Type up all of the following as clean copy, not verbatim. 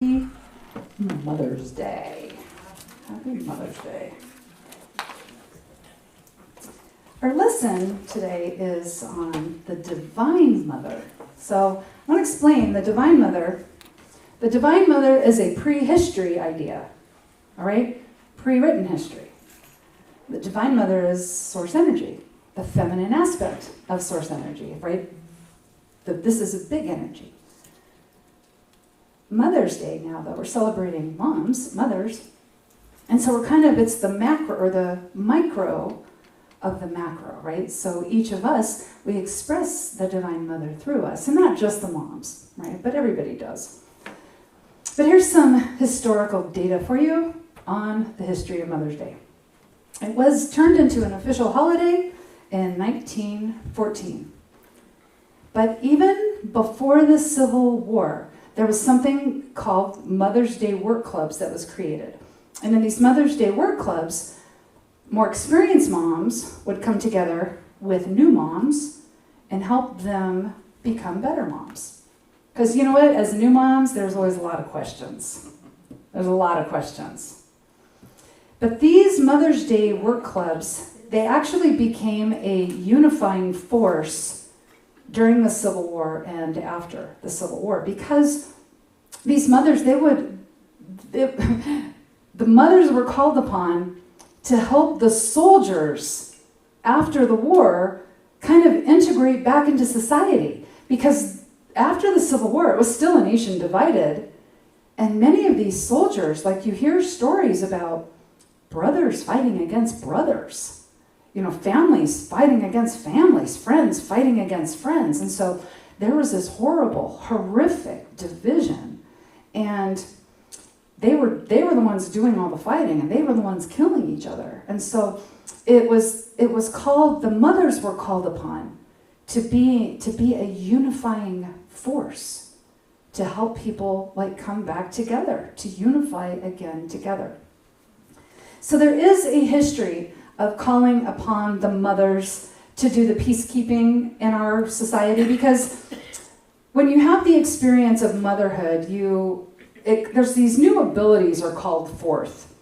Mother's Day. Happy Mother's Day. Our lesson today is on the Divine Mother. So I want to explain the Divine Mother. The Divine Mother is a prehistory idea, all right? Pre-written history. The Divine Mother is source energy, the feminine aspect of source energy, right? This is a big energy. Mother's Day now, though, we're celebrating moms, mothers. And so it's the macro or the micro of the macro, right? So each of us, we express the Divine Mother through us, and not just the moms, right? But everybody does. But here's some historical data for you on the history of Mother's Day. It was turned into an official holiday in 1914. But even before the Civil War, there was something called Mother's Day work clubs that was created. And in these Mother's Day work clubs, more experienced moms would come together with new moms and help them become better moms. Because you know what? As new moms, there's always a lot of questions. There's a lot of questions. But these Mother's Day work clubs, they actually became a unifying force during the Civil War and after the Civil War, because these mothers, the mothers were called upon to help the soldiers after the war kind of integrate back into society. Because after the Civil War, it was still a nation divided, and many of these soldiers, like you hear stories about brothers fighting against brothers. You know, families fighting against families, friends fighting against friends. And so there was this horrible, horrific division. And they were the ones doing all the fighting, and they were the ones killing each other. And so it was called, the mothers were called upon to be a unifying force, to help people come back together, to unify again together. So there is a history of calling upon the mothers to do the peacekeeping in our society, because when you have the experience of motherhood, there's these new abilities are called forth,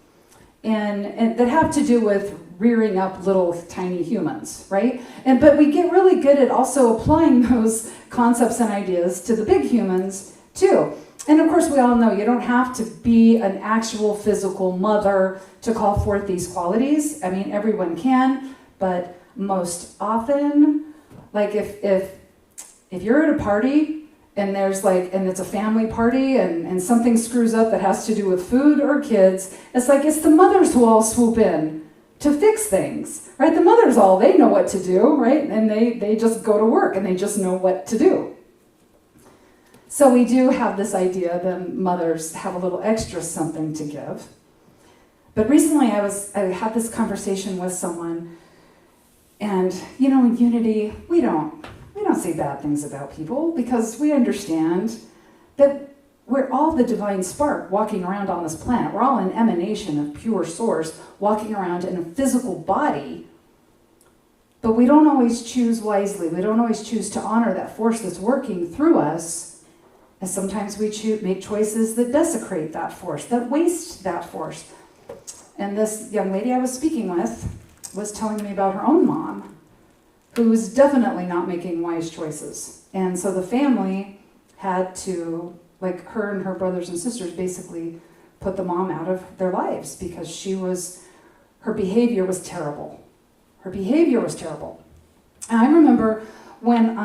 and that have to do with rearing up little tiny humans, right? But we get really good at also applying those concepts and ideas to the big humans too. And of course, we all know you don't have to be an actual physical mother to call forth these qualities. I mean, everyone can, but most often, if you're at a party and and it's a family party and something screws up that has to do with food or kids, it's the mothers who all swoop in to fix things, right? The mothers they know what to do, right? And they just go to work and they just know what to do. So we do have this idea that mothers have a little extra something to give. But recently I had this conversation with someone, and in Unity, we don't say bad things about people, because we understand that we're all the divine spark walking around on this planet. We're all an emanation of pure source walking around in a physical body, but we don't always choose wisely. We don't always choose to honor that force that's working through us. And sometimes we make choices that desecrate that force, that waste that force. And this young lady I was speaking with was telling me about her own mom, who was definitely not making wise choices. And so the family had to, her and her brothers and sisters, basically put the mom out of their lives, because her behavior was terrible. Her behavior was terrible. And I remember when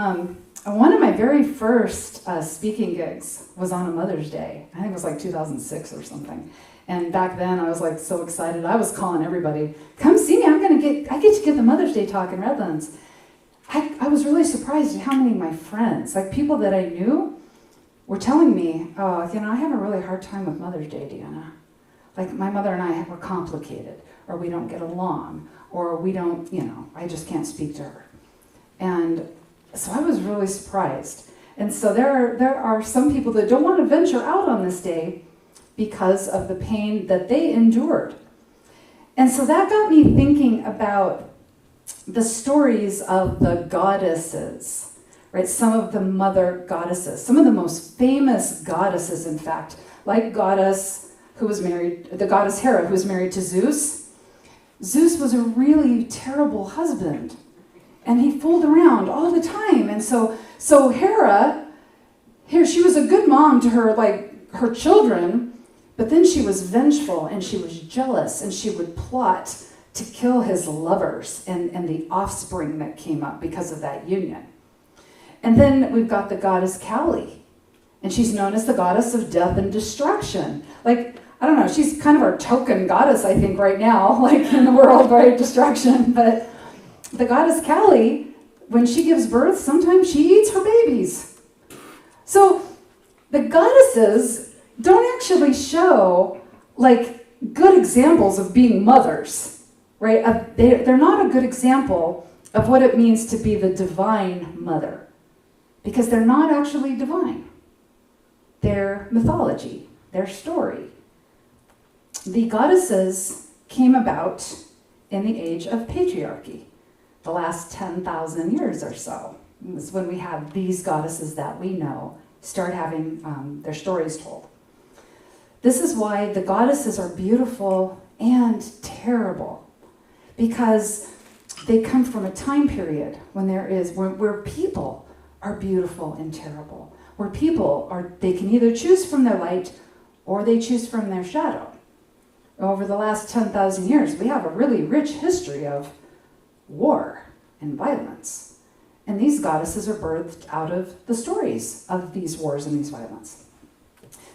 one of my very first speaking gigs was on a Mother's Day. I think it was 2006 or something. And back then I was so excited. I was calling everybody, come see me. I get to give the Mother's Day talk in Redlands. I was really surprised at how many of my friends, people that I knew, were telling me, I have a really hard time with Mother's Day, Deanna. My mother and I were complicated, or we don't get along, or we don't, I just can't speak to her. And so I was really surprised. And so there are some people that don't want to venture out on this day because of the pain that they endured. And so that got me thinking about the stories of the goddesses, right? Some of the mother goddesses, some of the most famous goddesses, in fact, like Goddess, the goddess Hera, who was married to Zeus. Zeus was a really terrible husband, and he fooled around all the time. And so Hera, here she was a good mom to her children, but then she was vengeful and she was jealous, and she would plot to kill his lovers and the offspring that came up because of that union. And then we've got the goddess Cali, and she's known as the goddess of death and destruction. Like, I don't know, she's kind of our token goddess, I think, right now, like in the world, right? Destruction. But the goddess Cali, when she gives birth, sometimes she eats her babies. So the goddesses don't actually show like good examples of being mothers, right? They're not a good example of what it means to be the divine mother, because they're not actually divine. They're mythology, they're story. The goddesses came about in the age of patriarchy, the last 10,000 years or so. Is when we have these goddesses that we know start having their stories told. This is why the goddesses are beautiful and terrible, because they come from a time period when where people are beautiful and terrible, where they can either choose from their light or they choose from their shadow. Over the last 10,000 years, we have a really rich history of war and violence. And these goddesses are birthed out of the stories of these wars and these violence.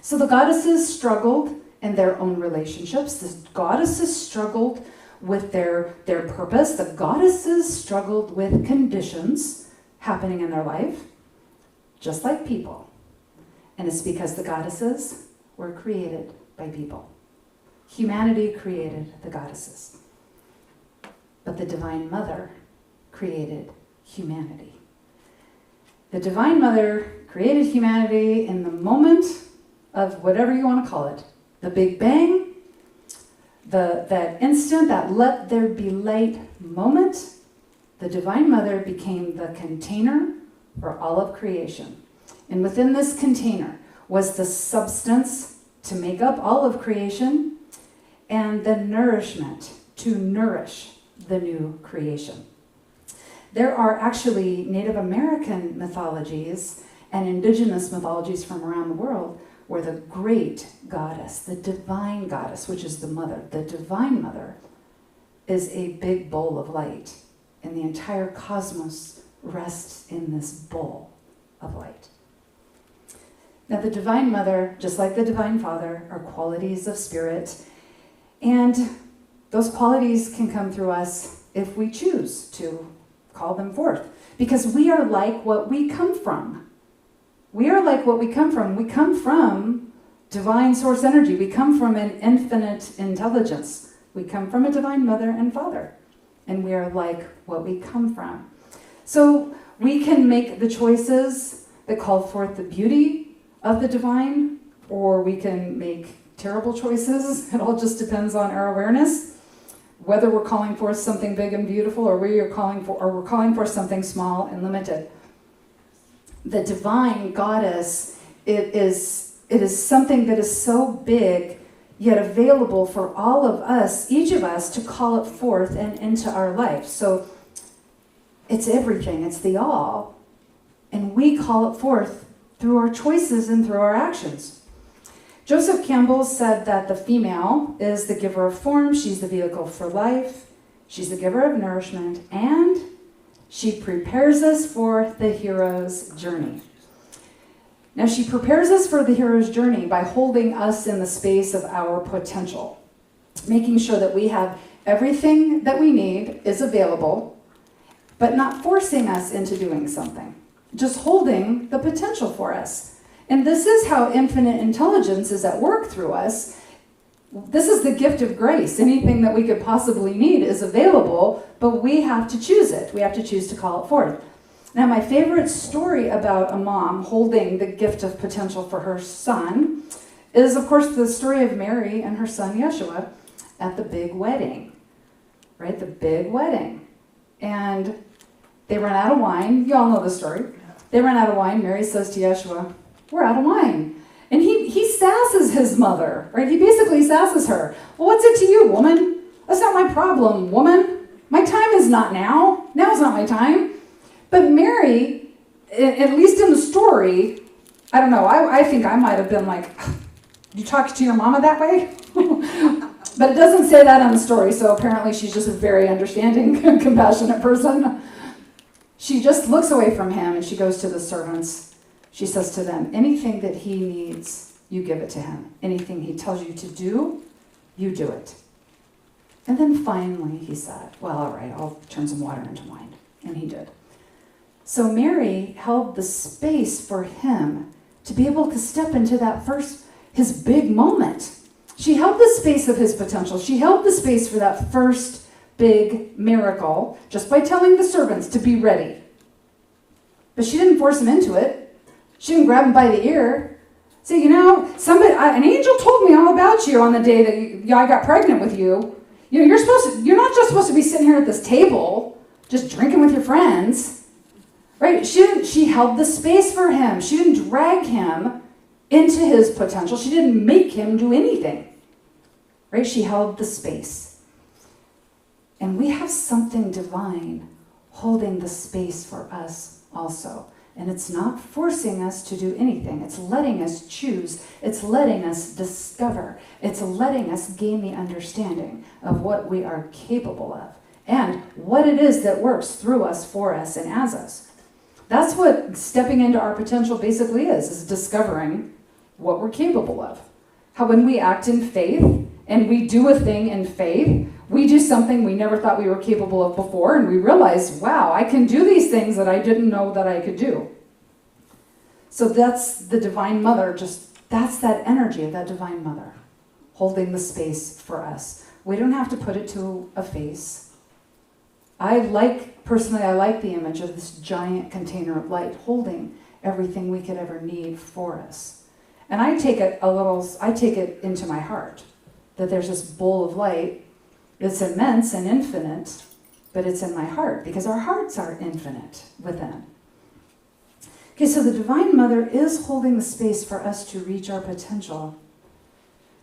So the goddesses struggled in their own relationships. The goddesses struggled with their purpose. The goddesses struggled with conditions happening in their life, just like people. And it's because the goddesses were created by people. Humanity created the goddesses. But the Divine Mother created humanity. The Divine Mother created humanity in the moment of whatever you want to call it. The Big Bang, that instant, that let there be light moment. The Divine Mother became the container for all of creation. And within this container was the substance to make up all of creation and the nourishment to nourish the new creation. There are actually Native American mythologies and indigenous mythologies from around the world where the great goddess, the divine goddess, which is the mother, the Divine Mother, is a big bowl of light. And the entire cosmos rests in this bowl of light. Now, the Divine Mother, just like the Divine Father, are qualities of spirit. And those qualities can come through us if we choose to call them forth. Because we are like what we come from. We are like what we come from. We come from divine source energy. We come from an infinite intelligence. We come from a Divine Mother and Father. And we are like what we come from. So we can make the choices that call forth the beauty of the divine, or we can make terrible choices. It all just depends on our awareness. Whether we're calling forth something big and beautiful, or we're calling for something small and limited. The divine goddess, it is something that is so big, yet available for all of us, each of us, to call it forth and into our life. So it's everything, it's the all. And we call it forth through our choices and through our actions. Joseph Campbell said that the female is the giver of form, she's the vehicle for life, she's the giver of nourishment, and she prepares us for the hero's journey. Now, she prepares us for the hero's journey by holding us in the space of our potential, making sure that we have everything that we need is available, but not forcing us into doing something, just holding the potential for us. And this is how infinite intelligence is at work through us. This is the gift of grace. Anything that we could possibly need is available, but we have to choose it. We have to choose to call it forth. Now, my favorite story about a mom holding the gift of potential for her son is, of course, the story of Mary and her son Yeshua at the big wedding, right? The big wedding. And they ran out of wine. You all know the story. They ran out of wine. Mary says to Yeshua, "We're out of wine." And he sasses his mother, right? He basically sasses her. Well, what's it to you, woman? That's not my problem, woman. My time is not now. Now's not my time. But Mary, at least in the story, I don't know, I think I might have been like, you talk to your mama that way? But it doesn't say that in the story, so apparently she's just a very understanding, compassionate person. She just looks away from him and she goes to the servants. She says to them, anything that he needs, you give it to him. Anything he tells you to do, you do it. And then finally he said, well, all right, I'll turn some water into wine. And he did. So Mary held the space for him to be able to step into that his big moment. She held the space of his potential. She held the space for that first big miracle just by telling the servants to be ready. But she didn't force him into it. She didn't grab him by the ear. Say, an angel told me all about you on the day that I got pregnant with you. You're not just supposed to be sitting here at this table just drinking with your friends. Right? She held the space for him. She didn't drag him into his potential. She didn't make him do anything. Right? She held the space. And we have something divine holding the space for us also. And it's not forcing us to do anything. It's letting us choose. It's letting us discover. It's letting us gain the understanding of what we are capable of and what it is that works through us, for us, and as us. That's what stepping into our potential basically is discovering what we're capable of. How when we act in faith and we do a thing in faith, we do something we never thought we were capable of before, and we realize, wow, I can do these things that I didn't know that I could do. So that's the Divine Mother, that's that energy of that Divine Mother, holding the space for us. We don't have to put it to a face. Personally, I like the image of this giant container of light holding everything we could ever need for us. And I take it into my heart, that there's this bowl of light that's immense and infinite, but it's in my heart, because our hearts are infinite within. Okay, so the Divine Mother is holding the space for us to reach our potential.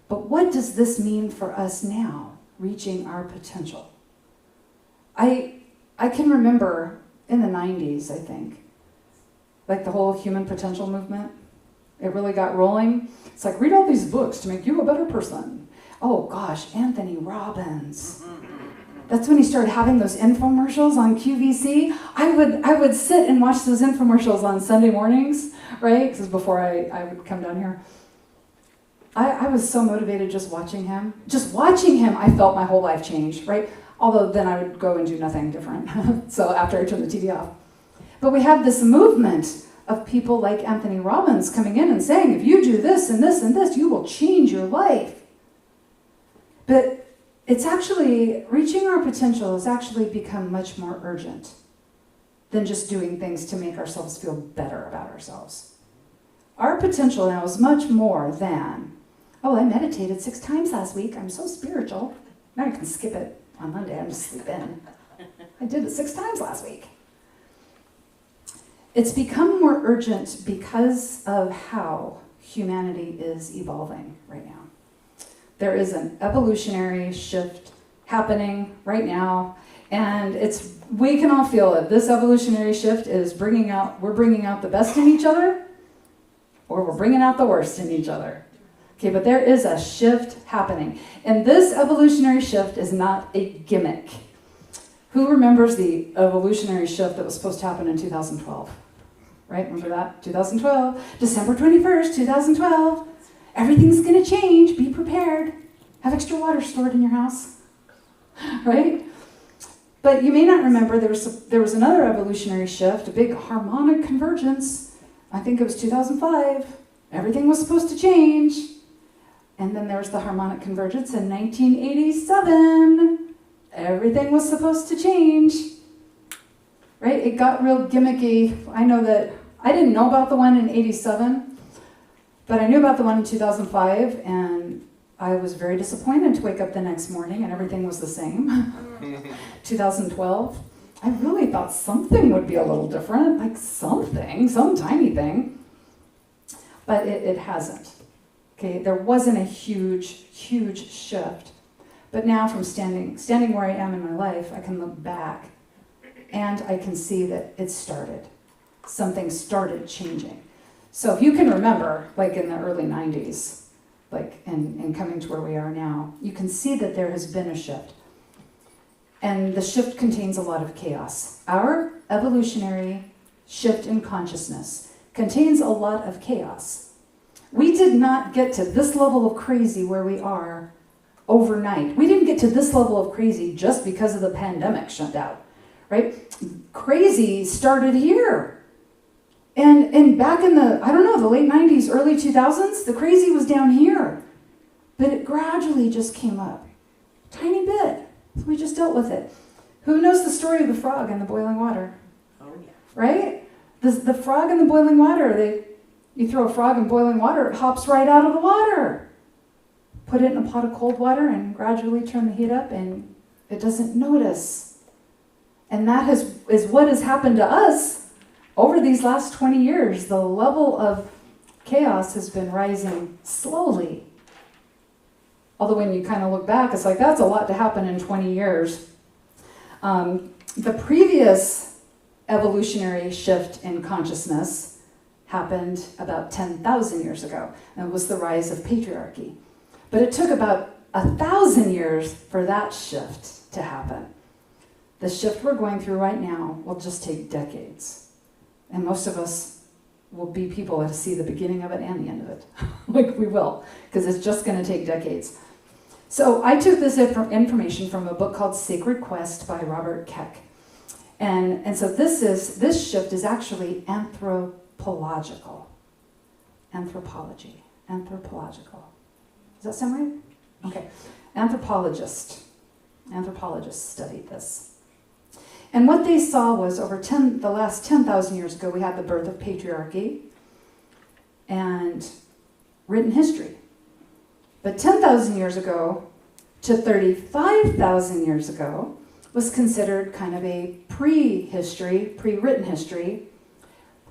But what does this mean for us now, reaching our potential? I can remember in the 90s, I think, like the whole human potential movement. It really got rolling. It's like, read all these books to make you a better person. Oh gosh, Anthony Robbins. That's when he started having those infomercials on QVC. I would sit and watch those infomercials on Sunday mornings, right? Because before I would come down here. I was so motivated just watching him. Just watching him, I felt my whole life change, right? Although then I would go and do nothing different. So after I turned the TV off. But we have this movement of people like Anthony Robbins coming in and saying, if you do this and this and this, you will change your life. But it's actually, reaching our potential has actually become much more urgent than just doing things to make ourselves feel better about ourselves. Our potential now is much more than, oh, I meditated 6 times last week. I'm so spiritual. Now I can skip it on Monday. I'm just sleep in. I did it 6 times last week. It's become more urgent because of how humanity is evolving right now. There is an evolutionary shift happening right now, and we can all feel it. This evolutionary shift is we're bringing out the best in each other, or we're bringing out the worst in each other. Okay, but there is a shift happening, and this evolutionary shift is not a gimmick. Who remembers the evolutionary shift that was supposed to happen in 2012? Right, remember that? 2012, December 21st, 2012. Everything's going to change. Be prepared. Have extra water stored in your house. Right? But you may not remember there was another evolutionary shift, a big harmonic convergence. I think it was 2005. Everything was supposed to change. And then there was the harmonic convergence in 1987. Everything was supposed to change. Right? It got real gimmicky. I know that I didn't know about the one in 87. But I knew about the one in 2005, and I was very disappointed to wake up the next morning and everything was the same. 2012, I really thought something would be a little different, like some tiny thing. But it hasn't. Okay, there wasn't a huge shift. But now from standing where I am in my life, I can look back and I can see that it started. Something started changing. So if you can remember, like in the early 90s, like and coming to where we are now, you can see that there has been a shift. And the shift contains a lot of chaos. Our evolutionary shift in consciousness contains a lot of chaos. We did not get to this level of crazy where we are overnight. We didn't get to this level of crazy just because of the pandemic shutdown, right? Crazy started here. And back in the, the late 90s, early 2000s, the crazy was down here. But it gradually just came up. Tiny bit. So we just dealt with it. Who knows the story of the frog and the boiling water? Oh, yeah. Right? The frog in the boiling water, you throw a frog in boiling water, it hops right out of the water. Put it in a pot of cold water and gradually turn the heat up and it doesn't notice. And that is what has happened to us over these last 20 years. The level of chaos has been rising slowly. Although when you kind of look back, it's like, that's a lot to happen in 20 years. The previous evolutionary shift in consciousness happened about 10,000 years ago, and it was the rise of patriarchy. But it took about 1,000 years for that shift to happen. The shift we're going through right now will just take decades. And most of us will be people that see the beginning of it and the end of it. Like we will, because it's just going to take decades. So I took this information from a book called Sacred Quest by Robert Keck. And so this shift is actually anthropological. Anthropology. Anthropological. Does that sound right? Okay. Anthropologists studied this. And what they saw was the last 10,000 years ago, we had the birth of patriarchy and written history. But 10,000 years ago to 35,000 years ago was considered kind of a pre-history, pre-written history.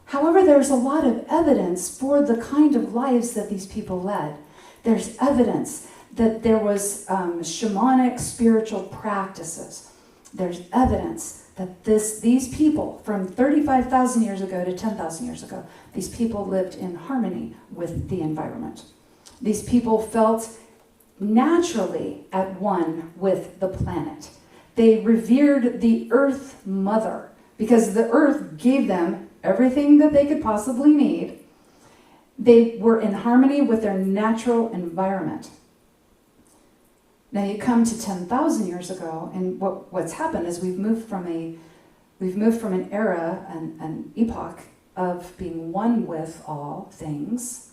However, there's a lot of evidence for the kind of lives that these people led. There's evidence that there was shamanic spiritual practices. There's evidence that these people from 35,000 years ago to 10,000 years ago, these people lived in harmony with the environment. These people felt naturally at one with the planet. They revered the Earth Mother because the Earth gave them everything that they could possibly need. They were in harmony with their natural environment. Now you come to 10,000 years ago, and what's happened is we've moved from an era, an epoch of being one with all things,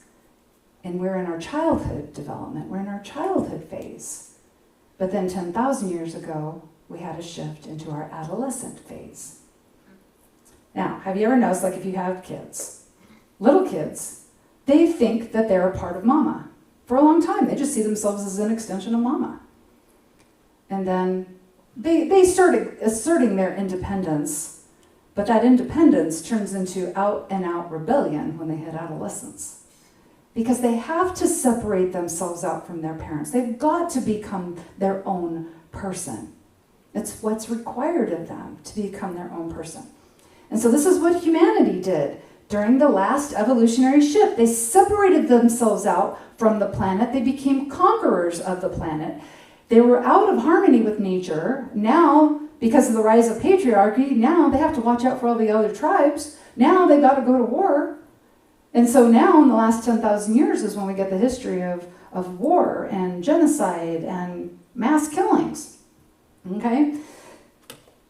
and we're in our childhood development. We're in our childhood phase. But then 10,000 years ago, we had a shift into our adolescent phase. Now, have you ever noticed, like if you have kids, little kids, they think that they're a part of mama. For a long time, they just see themselves as an extension of mama. And then they started asserting their independence, but that independence turns into out-and-out rebellion when they hit adolescence. Because they have to separate themselves out from their parents. They've got to become their own person. It's what's required of them to become their own person. And so this is what humanity did during the last evolutionary shift. They separated themselves out from the planet. They became conquerors of the planet. They were out of harmony with nature. Now, because of the rise of patriarchy, now they have to watch out for all the other tribes. Now they've got to go to war. And so now in the last 10,000 years is when we get the history of war and genocide and mass killings. Okay?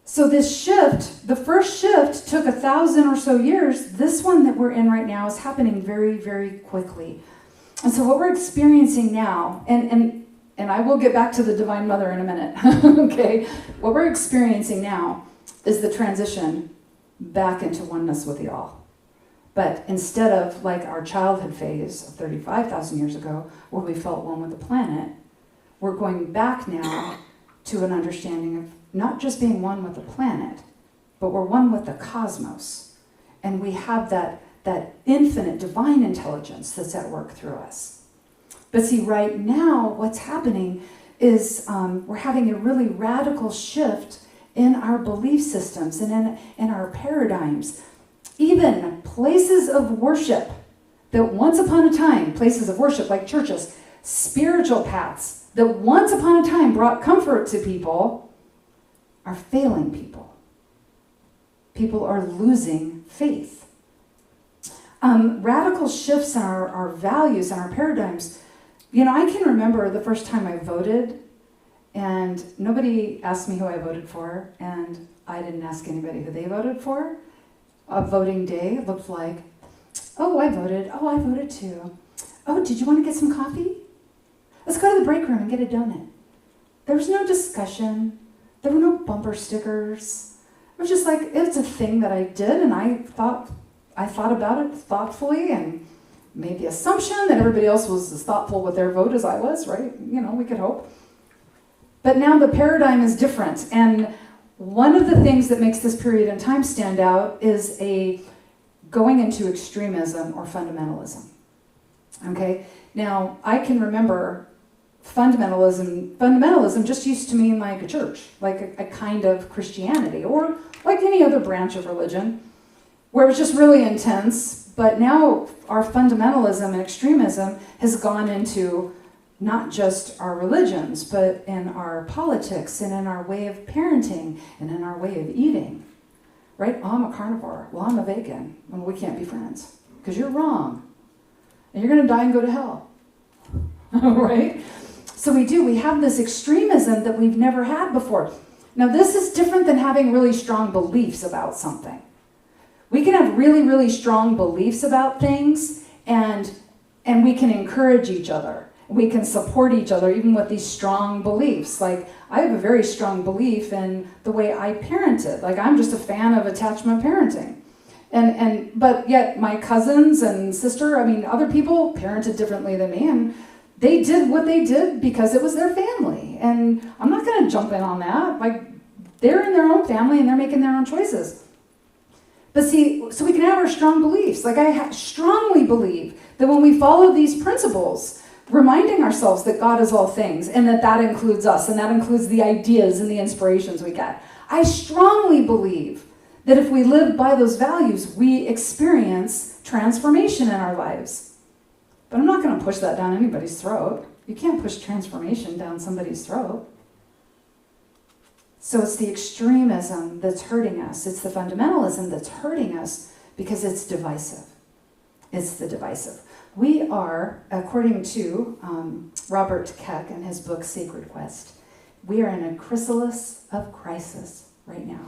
So this shift, the first shift took 1,000 or so years. This one that we're in right now is happening very, very quickly. And so what we're experiencing now, and I will get back to the Divine Mother in a minute, okay? What we're experiencing now is the transition back into oneness with the all. But instead of like our childhood phase of 35,000 years ago, where we felt one with the planet, we're going back now to an understanding of not just being one with the planet, but we're one with the cosmos. And we have that infinite divine intelligence that's at work through us. But see, right now, what's happening is we're having a really radical shift in our belief systems and in our paradigms. Even places of worship that once upon a time, places of worship like churches, spiritual paths that once upon a time brought comfort to people are failing people. People are losing faith. Radical shifts in our values and our paradigms. You know, I can remember the first time I voted, and nobody asked me who I voted for, and I didn't ask anybody who they voted for. A voting day looked like, oh, I voted. Oh, I voted too. Oh, did you want to get some coffee? Let's go to the break room and get a donut. There was no discussion. There were no bumper stickers. It was just like, it's a thing that I did, and I thought about it thoughtfully and made the assumption that everybody else was as thoughtful with their vote as I was, right? You know, we could hope. But now the paradigm is different, and one of the things that makes this period in time stand out is a going into extremism or fundamentalism. Okay? Now, I can remember fundamentalism just used to mean like a church, like a kind of Christianity, or like any other branch of religion, where it was just really intense. But now our fundamentalism and extremism has gone into not just our religions, but in our politics and in our way of parenting and in our way of eating. Right? Oh, I'm a carnivore. Well, I'm a vegan. Well, we can't be friends because you're wrong. And you're going to die and go to hell. Right? So we have this extremism that we've never had before. Now, this is different than having really strong beliefs about something. We can have really, really strong beliefs about things, and we can encourage each other. We can support each other even with these strong beliefs. Like, I have a very strong belief in the way I parented. Like, I'm just a fan of attachment parenting. But yet my cousins and sister, other people parented differently than me, and they did what they did because it was their family. And I'm not going to jump in on that. Like, they're in their own family and they're making their own choices. But see, so we can have our strong beliefs. Like, I strongly believe that when we follow these principles, reminding ourselves that God is all things and that includes us and that includes the ideas and the inspirations we get. I strongly believe that if we live by those values, we experience transformation in our lives. But I'm not going to push that down anybody's throat. You can't push transformation down somebody's throat. So it's the extremism that's hurting us. It's the fundamentalism that's hurting us because it's divisive. It's the divisive. We are, according to Robert Keck and his book Sacred Quest, we are in a chrysalis of crisis right now.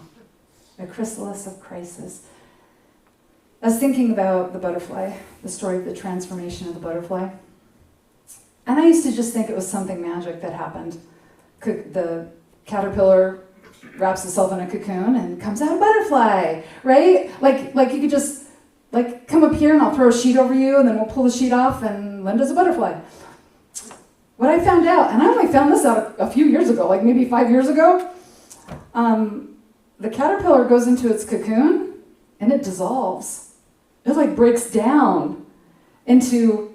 A chrysalis of crisis. I was thinking about the butterfly, the story of the transformation of the butterfly. And I used to just think it was something magic that happened. The caterpillar wraps itself in a cocoon and comes out a butterfly, right? Like you could just come up here and I'll throw a sheet over you and then we'll pull the sheet off and Linda's a butterfly. What I found out, and I only found this out a few years ago, like maybe 5 years ago, the caterpillar goes into its cocoon and it dissolves. It breaks down into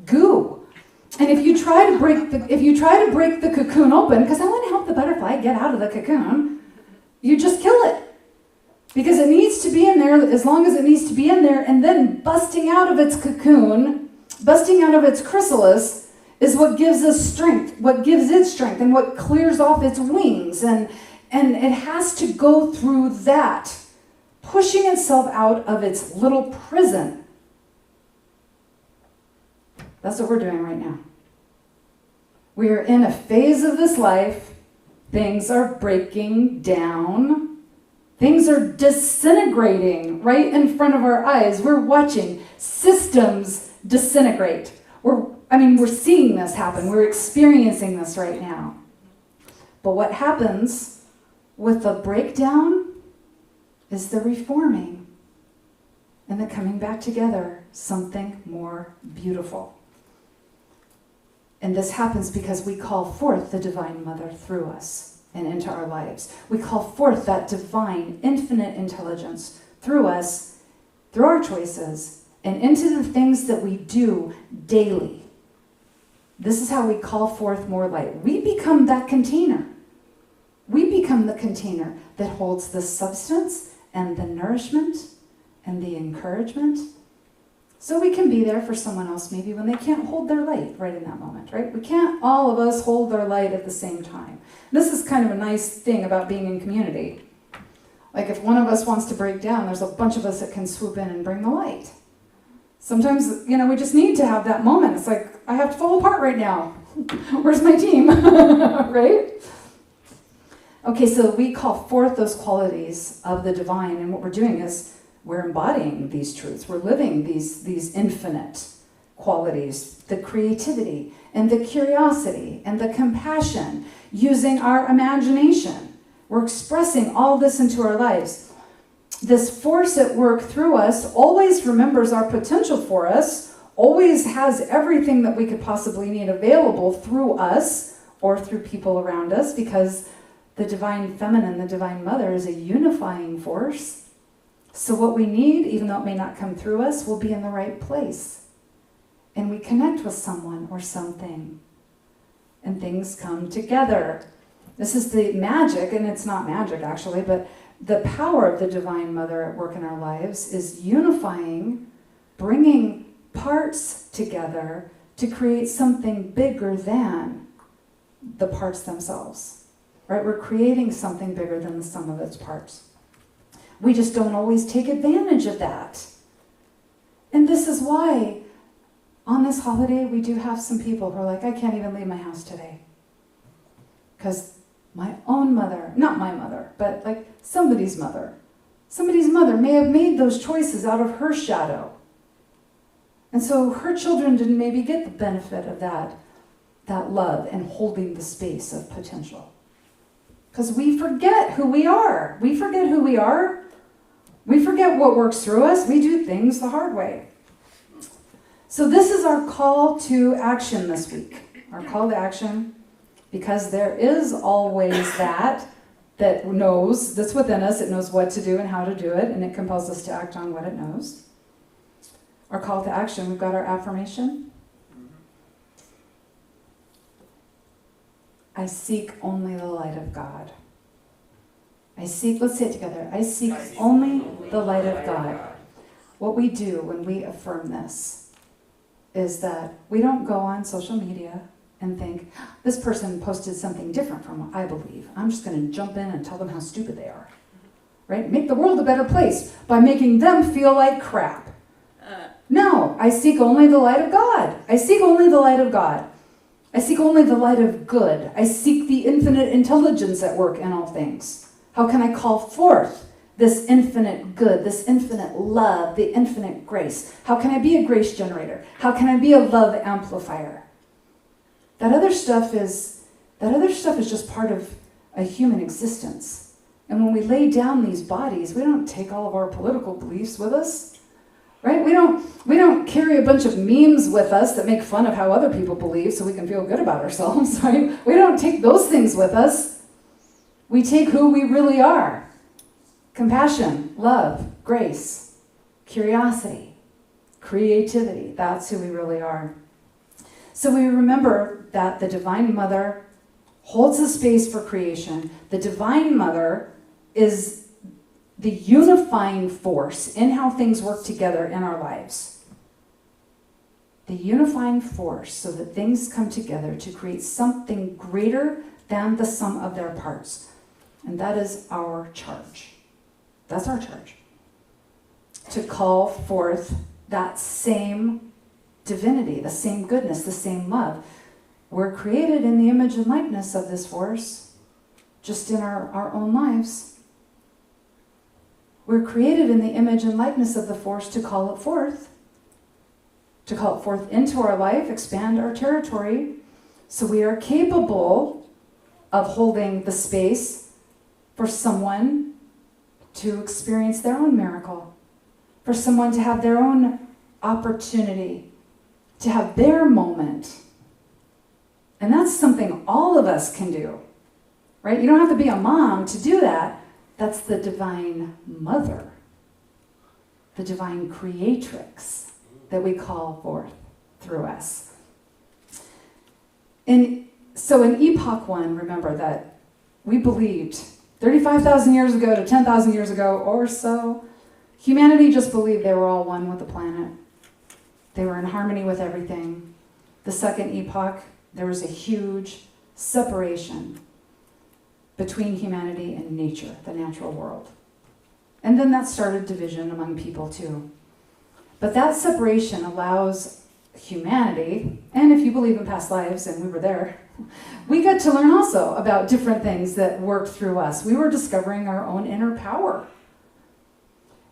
goo. And if you try to break the cocoon open, because I want to help the butterfly get out of the cocoon, you just kill it. Because it needs to be in there as long as it needs to be in there, and then busting out of its cocoon, busting out of its chrysalis, is what gives us strength, what gives it strength, and what clears off its wings. And it has to go through that, pushing itself out of its little prison. That's what we're doing right now. We are in a phase of this life. Things are breaking down. Things are disintegrating right in front of our eyes. We're watching systems disintegrate. We're seeing this happen. We're experiencing this right now. But what happens with the breakdown is the reforming and the coming back together, something more beautiful. And this happens because we call forth the Divine Mother through us and into our lives. We call forth that divine, infinite intelligence through us, through our choices, and into the things that we do daily. This is how we call forth more light. We become that container. We become the container that holds the substance and the nourishment and the encouragement. So we can be there for someone else maybe when they can't hold their light right in that moment, right? We can't all of us hold their light at the same time. This is kind of a nice thing about being in community. Like if one of us wants to break down, there's a bunch of us that can swoop in and bring the light. Sometimes, we just need to have that moment. It's like, I have to fall apart right now. Where's my team? Right? Okay, so we call forth those qualities of the divine, and what we're doing is we're embodying these truths. We're living these infinite qualities, the creativity and the curiosity and the compassion, using our imagination. We're expressing all this into our lives. This force at work through us always remembers our potential for us, always has everything that we could possibly need available through us or through people around us, because the divine feminine, the divine mother, is a unifying force. So what we need, even though it may not come through us, will be in the right place. And we connect with someone or something. And things come together. This is the magic, and it's not magic actually, but the power of the divine mother at work in our lives is unifying, bringing parts together to create something bigger than the parts themselves. Right? We're creating something bigger than the sum of its parts. We just don't always take advantage of that. And this is why on this holiday we do have some people who are like, I can't even leave my house today. Because my own mother, not my mother, but like somebody's mother may have made those choices out of her shadow. And so her children didn't maybe get the benefit of that love and holding the space of potential. Because we forget who we are. We forget who we are. We forget what works through us. We do things the hard way. So this is our call to action this week. Our call to action, because there is always that knows, that's within us. It knows what to do and how to do it, and it compels us to act on what it knows. Our call to action, we've got our affirmation. I seek only the light of God. Let's say it together. I seek only the light of God. What we do when we affirm this is that we don't go on social media and think, this person posted something different from what I believe. I'm just going to jump in and tell them how stupid they are. Right? Make the world a better place by making them feel like crap. No, I seek only the light of God. I seek only the light of God. I seek only the light of good. I seek the infinite intelligence at work in all things. How can I call forth this infinite good, this infinite love, the infinite grace? How can I be a grace generator? How can I be a love amplifier? That other stuff is just part of a human existence. And when we lay down these bodies, we don't take all of our political beliefs with us. Right? We don't carry a bunch of memes with us that make fun of how other people believe so we can feel good about ourselves, right? We don't take those things with us. We take who we really are. Compassion, love, grace, curiosity, creativity. That's who we really are. So we remember that the Divine Mother holds the space for creation. The Divine Mother is the unifying force in how things work together in our lives. The unifying force so that things come together to create something greater than the sum of their parts. And that is our charge. That's our charge. To call forth that same divinity, the same goodness, the same love. We're created in the image and likeness of this force, just in our own lives. We're created in the image and likeness of the force to call it forth into our life, expand our territory, so we are capable of holding the space for someone to experience their own miracle, for someone to have their own opportunity, to have their moment. And that's something all of us can do, right? You don't have to be a mom to do that. That's the Divine Mother, the Divine Creatrix. that we call forth through us. So in Epoch 1, remember that we believed 35,000 years ago to 10,000 years ago or so, humanity just believed they were all one with the planet. They were in harmony with everything. The second epoch, there was a huge separation between humanity and nature, the natural world. And then that started division among people too. But that separation allows humanity, and if you believe in past lives, and we were there, we got to learn also about different things that worked through us. We were discovering our own inner power.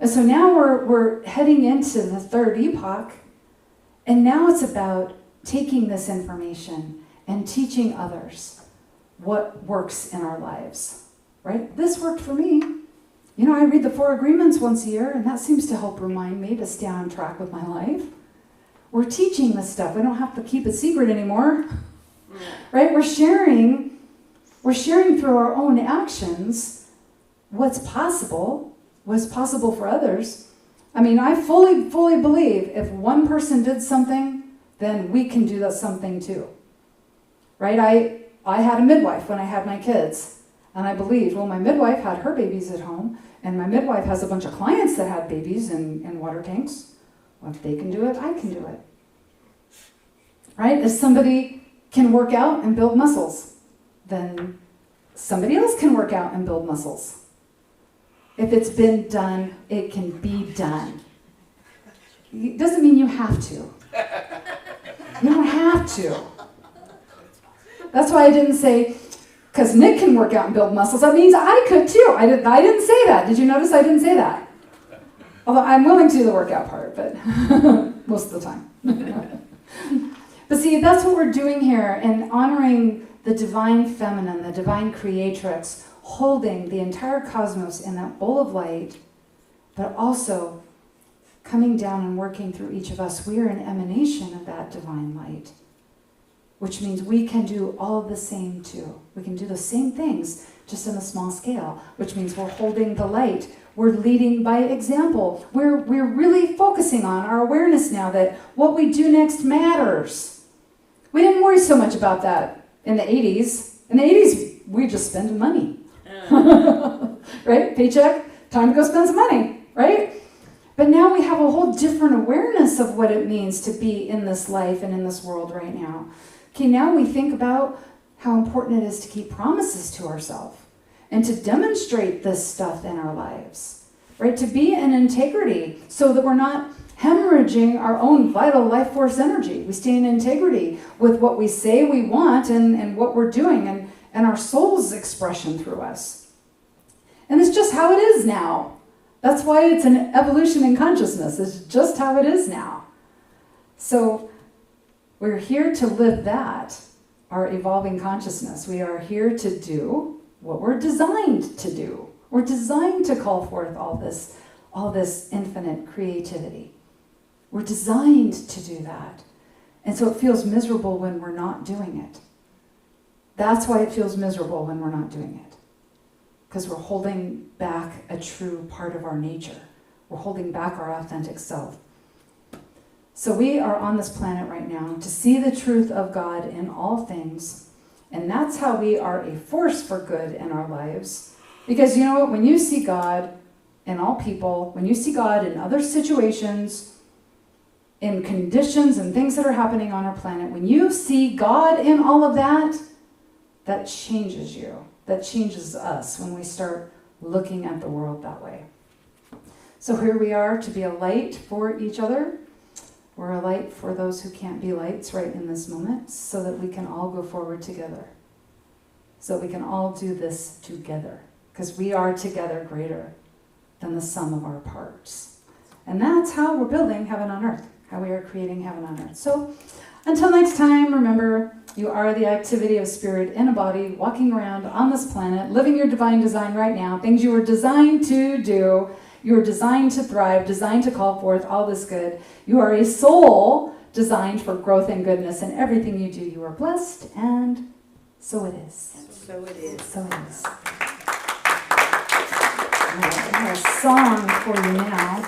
And so now we're heading into the third epoch, and now it's about taking this information and teaching others what works in our lives, right? This worked for me. You know, I read the 4 Agreements once a year, and that seems to help remind me to stay on track with my life. We're teaching this stuff. We don't have to keep it secret anymore, right? We're sharing through our own actions what's possible for others. I mean, I fully believe if one person did something, then we can do that something too, right? I had a midwife when I had my kids, and I believed, well, my midwife had her babies at home, and my midwife has a bunch of clients that had babies in water tanks. Well, if they can do it, I can do it. Right? If somebody can work out and build muscles, then somebody else can work out and build muscles. If it's been done, it can be done. It doesn't mean you have to. You don't have to. That's why I didn't say, because Nick can work out and build muscles, that means I could too. I didn't say that. Did you notice I didn't say that? Although I'm willing to do the workout part, but most of the time. But see, that's what we're doing here, and honoring the divine feminine, the divine creatrix, holding the entire cosmos in that bowl of light, but also coming down and working through each of us. We are an emanation of that divine light, which means we can do all the same too. We can do the same things, just on a small scale, which means we're holding the light. We're leading by example. We're really focusing on our awareness now that what we do next matters. We didn't worry so much about that in the 80s. In the 80s, we just spent money. Right? Paycheck, time to go spend some money, right? But now we have a whole different awareness of what it means to be in this life and in this world right now. Okay, now we think about how important it is to keep promises to ourselves and to demonstrate this stuff in our lives, right? To be in integrity so that we're not hemorrhaging our own vital life force energy. We stay in integrity with what we say we want and what we're doing and our soul's expression through us. And it's just how it is now. That's why it's an evolution in consciousness. It's just how it is now. So we're here to live that, our evolving consciousness. We are here to do what we're designed to do. We're designed to call forth all this infinite creativity. We're designed to do that. And so it feels miserable when we're not doing it. That's why it feels miserable when we're not doing it. Because we're holding back a true part of our nature. We're holding back our authentic self. So we are on this planet right now to see the truth of God in all things. And that's how we are a force for good in our lives. Because you know what? When you see God in all people, when you see God in other situations, in conditions and things that are happening on our planet, when you see God in all of that, that changes you. That changes us when we start looking at the world that way. So here we are to be a light for each other. We're a light for those who can't be lights right in this moment, so that we can all go forward together. So we can all do this together. Because we are together greater than the sum of our parts. And that's how we're building heaven on earth. How we are creating heaven on earth. So until next time, remember, you are the activity of spirit in a body, walking around on this planet, living your divine design right now, things you were designed to do. You were designed to thrive, designed to call forth all this good. You are a soul designed for growth and goodness, and everything you do, you are blessed, and so it is. So it is. So it is. I have a song for you now.